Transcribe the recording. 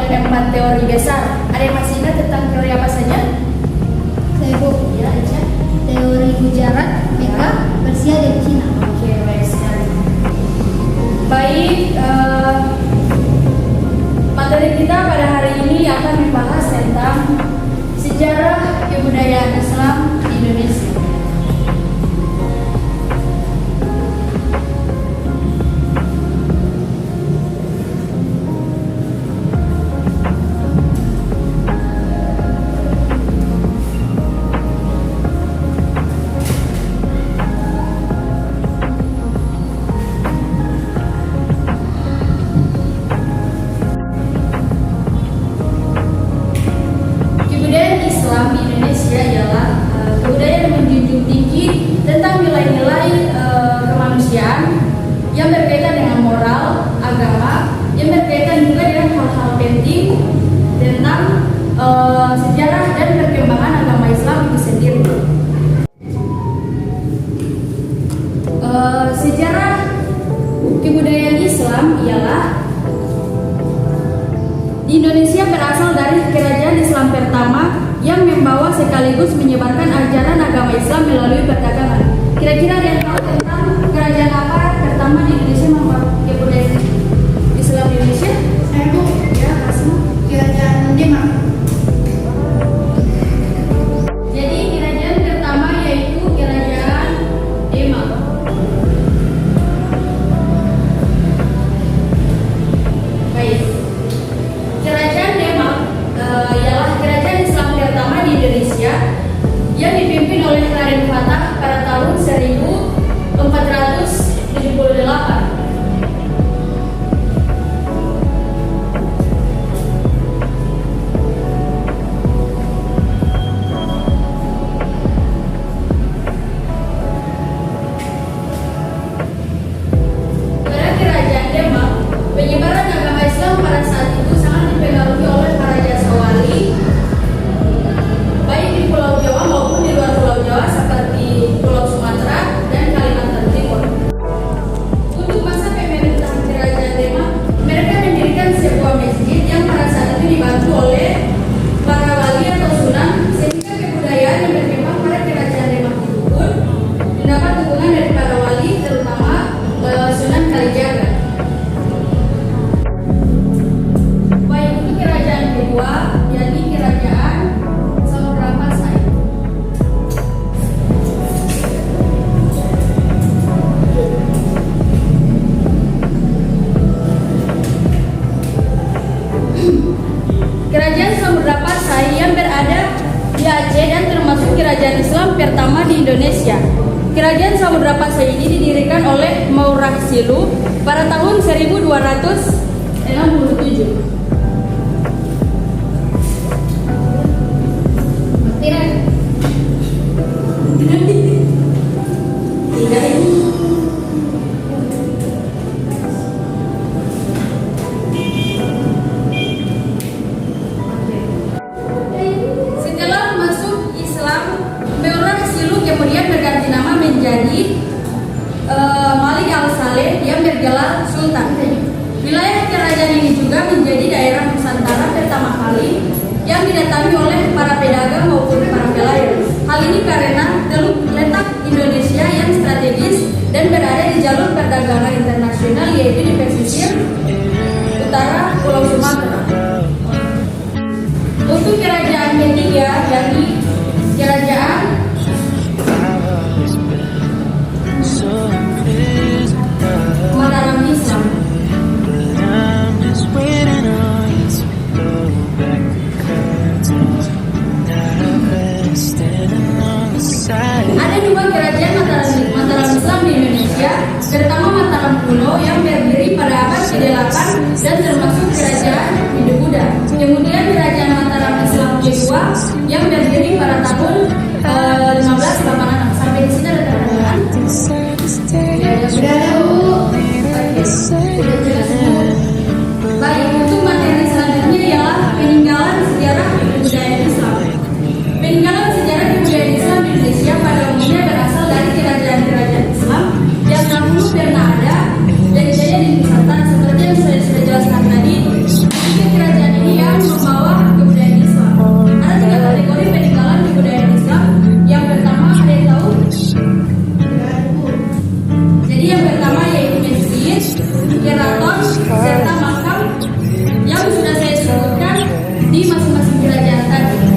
dengan 4 teori besar. Ada yang masih ingat tentang teori apa saja? Saya Bu. Ya, Aisyah. Teori Gujarat, Meka, Persia, dan Cina. Oke, baik sekali. Baik, materi kita pada hari ini akan membahas tentang sejarah kebudayaan Islam di Indonesia. Kebudayaan Islam di Indonesia ialah kebudayaan yang menjunjung tinggi tentang nilai-nilai kemanusiaan yang berkaitan dengan moral, agama, yang berkaitan juga dengan hal-hal penting tentang sejarah dan perkembangan agama Islam itu sendiri. Sejarah kebudayaan Islam ialah di Indonesia berasal dari kerajaan Islam pertama yang membawa sekaligus menyebarkan ajaran agama Islam melalui perdagangan. Kira-kira ada yang tahu tentang kerajaan apa pertama di Indonesia membawa kebudayaan Islam di Indonesia? Saya Bu. Ya, Asma. Kerajaan Demak. Jadi kerajaan pertama yaitu kerajaan Demak. Baik. Kerajaan Demak ialah kerajaan Islam pertama di Indonesia yang dipimpin oleh Raden Fatah pada tahun 1478. Pada kerajaan Demak, penyebaran agama Islam pada saat itu sangat dipengaruhi oleh para Jasawali, baik di Pulau Jawa maupun di luar Pulau Jawa seperti Pulau Sumatera dan Kalimantan Timur. Untuk masa pemerintahan kerajaan Demak, mereka mendirikan sebuah masjid yang pada saat itu dibantu oleh para wali atau sunan, sehingga kebudayaan yang berkembang pada kerajaan Demak itu pun mendapat dukungan dari para wali, terutama Sunan Kalijaga. Baik, untuk kerajaan kedua, yakni kerajaan Samudra Pasai. Kerajaan Samudra Pasai yang berada di Aceh dan termasuk kerajaan Islam pertama di Indonesia. Kerajaan Samudra Pasai ini didirikan oleh Maurah Silu pada tahun 1267. Setelah masuk Islam, Maurah Silu kemudian berganti nama menjadi Malik Al-Saleh yang bergelar Sultan. Wilayah kerajaan ini juga menjadi daerah Nusantara pertama kali yang didatangi oleh para pedagang maupun para pelayan. Hal ini karena teluk letak Indonesia yang strategis dan berada di jalur perdagangan internasional, yaitu di pesisir utara Pulau Sumatera. Untuk kerajaan ketiga, yakni kerajaan Mataram Islam. Ada dua kerajaan Mataram Islam di Indonesia. Pertama Mataram kuno yang berdiri pada abad ke-8 dan termasuk kerajaan Hindu Buddha. Kemudian kerajaan Mataram Islam kedua yang berdiri pada tahun 1586. Sampai di sini ada pertanyaan? Sudah ada Bu. Sudah jelas. Baik, untuk materi selanjutnya ialah peninggalan sejarah kebudayaan Islam. Peninggalan sejarah kebudayaan Islam di Indonesia pada umumnya berasal dari kerajaan-kerajaan Islam yang dahulu pernah ada dan jaya di Nusantara, seperti yang saya sudah jelaskan tadi. Kerajaan ini masing-masing kerajaan tadi.